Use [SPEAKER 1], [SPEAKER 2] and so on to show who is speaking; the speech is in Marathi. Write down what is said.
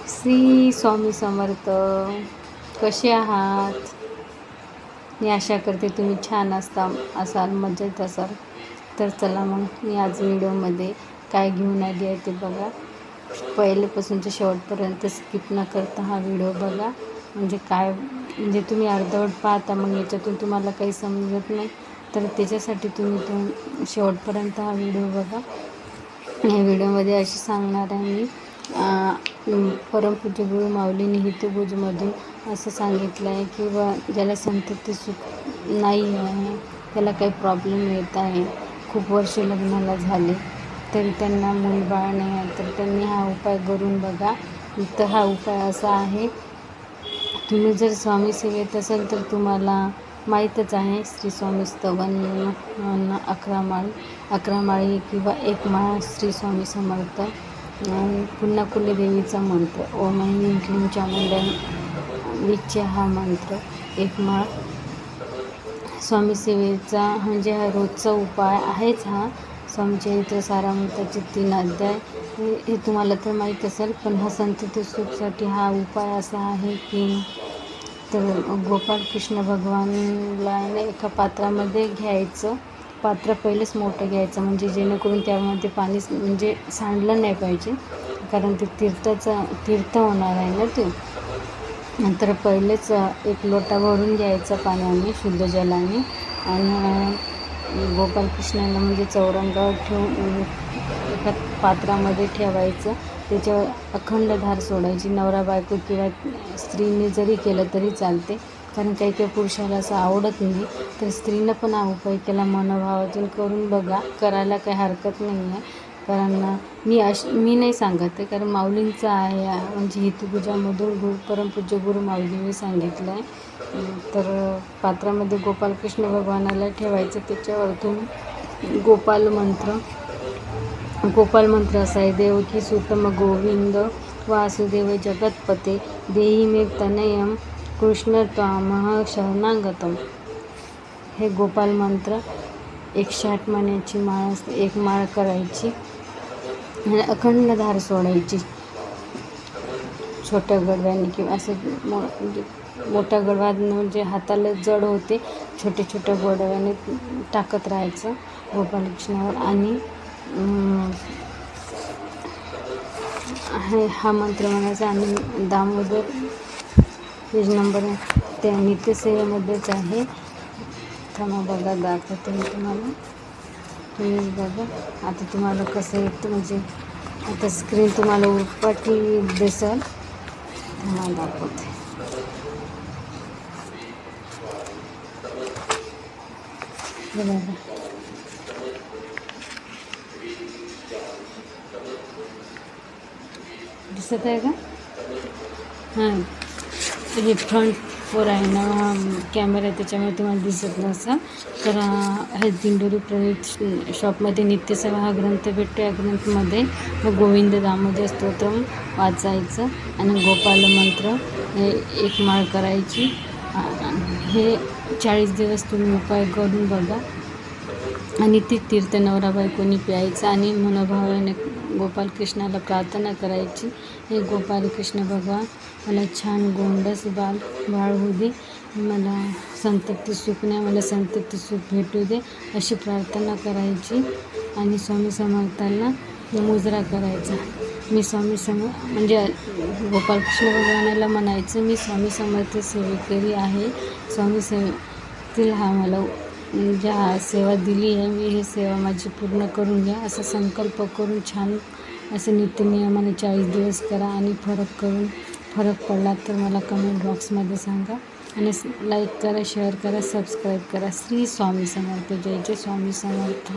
[SPEAKER 1] श्री स्वामी समर्थ. कसे आहात? मी आशा करते तुम्ही छान असाल, मजेत असाल. तर चला मग मी आज व्हिडिओमध्ये काय घेऊन आली आहे ते बघा. पहिल्यापासूनच्या शेवटपर्यंत स्किप न करता हा व्हिडिओ बघा. म्हणजे तुम्ही अर्धवट पाहता, मग याच्यातून तुम्हाला काही समजत नाही, तर त्याच्यासाठी तुम्ही शेवटपर्यंत हा व्हिडिओ बघा. या व्हिडिओमध्ये अशी सांगणार आहे मी, परमपूज्य गुरु माऊली हितगुजमधून असं सांगितलं आहे की ज्याला संतती सुख नाही आहे, त्याला काही प्रॉब्लेम येत आहे, खूप वर्ष लग्नाला झाले तरी त्यांना मूलबाळ नाही आहे, तर त्यांनी हा उपाय करून बघा. तर हा उपाय असा आहे, तुम्ही जर स्वामी सेवेत असाल तर तुम्हाला माहीतच आहे, श्री स्वामी स्तवन 11 माळी किंवा 1 माळ श्री स्वामी समर्थ, पुन्हा कुलदेवीचा मंत्र ओम ऐं क्लीं चामुंडाय हा मंत्र 1 माळ स्वामी सेवेचा, म्हणजे हा रोजचा उपाय आहेच. हा स्वामी चरित्र सारामृताचे 3 अध्याय हे तुम्हाला तर माहीत असेल, पण हा संतती सुखसाठी हा उपाय असा आहे की, तर गोपाल कृष्ण भगवानला एका पात्रामध्ये घ्यायचं. पात्र पहिलेच मोठं घ्यायचं, म्हणजे जेणेकरून त्यामध्ये पाणी म्हणजे सांडलं नाही पाहिजे, कारण ते तीर्थ होणार आहे ना ते. नंतर पहिलेच 1 लोटा भरून घ्यायचा पाण्याने, शुद्ध जलाने, आणि गोपालकृष्णाला म्हणजे चौरंगावर ठेवून एका पात्रामध्ये ठेवायचं. त्याच्यावर अखंड धार सोडायची. नवरा बायको किंवा स्त्रीने जरी केलं तरी चालते, कारण काही पुरुषाला असं आवडत नाही, तर स्त्रीनं पण हा उपाय केला मनोभावातून करून बघा. करायला काही हरकत नाही आहे, कारण मी नाही सांगत आहे, कारण माऊलींचं आहे, म्हणजे हितगुजामधून परमपूज्य गुरु माऊलींनी सांगितलं आहे. तर पात्रामध्ये गोपालकृष्ण भगवानाला ठेवायचं. त्याच्यावरतून गोपाल मंत्र असा आहे, देवकी सुतम गोविंद वासुदेव जगतपते देही मे तनयम कृष्ण त्वामह शरणागतम. हे गोपाल मंत्र 108 मण्याची माळ असते, 1 माळ करायची आणि अखंड धार सोडायची. छोट्या गडव्याने किंवा असं म्हणजे मोठ्या गडव्याने, म्हणजे हाताला जड होते, छोट्या गडव्याने टाकत राहायचं गोपालकृष्णावर. आणि हा मंत्र म्हणायचा. आणि दामोदर पेज नंबर त्या नित्यसेवेमध्येच आहे. थांबा बघा, दाखवते मी तुम्हाला, तुम्ही बघा. आता तुम्हाला कसं येतं, म्हणजे आता स्क्रीन तुम्हाला उरपाटी दिसेल, तुम्हाला दाखवते. बघा, दिसत आहे का? हां, हे फ्रंट फोर आहे ना कॅमेरा, त्याच्यामुळे तुम्हाला दिसत नसेल. तर हे दिंडोरी प्रणित शॉपमध्ये नित्यसेवा हा ग्रंथ भेटतो. या ग्रंथमध्ये गोविंद दामोदर स्तोत्र वाचायचं आणि गोपाल मंत्र 1 माळ करायची. हे 40 दिवस तुम्ही उपाय करून बघा. आणि ती तीर्थ नवरा बायकोनी प्यायचं आणि मनोभावाने गोपालकृष्णाला प्रार्थना करायची, हे गोपालकृष्ण भगवान मला छान गोंडस बाळ होऊ दे, मला संतती सुख नाही, मला संतती सुख भेटू दे, अशी प्रार्थना करायची. आणि स्वामी समर्थांना मुजरा करायचा. मी म्हणजे गोपालकृष्ण भगवानाला म्हणायचं, मी स्वामी समर्थ सेवेकरी आहे, स्वामी सेवेतील हा मला ज्या सेवा दिली आहे, मी ही सेवा माझी पूर्ण करून घ्या, असा संकल्प करून छान असं नित्यनियमाने 40 दिवस करा. आणि फरक पडला तर मला कमेंट बॉक्समध्ये सांगा. आणि लाईक करा, शेअर करा, सबस्क्राईब करा. श्री स्वामी समर्थ. जय जय स्वामी समर्थ.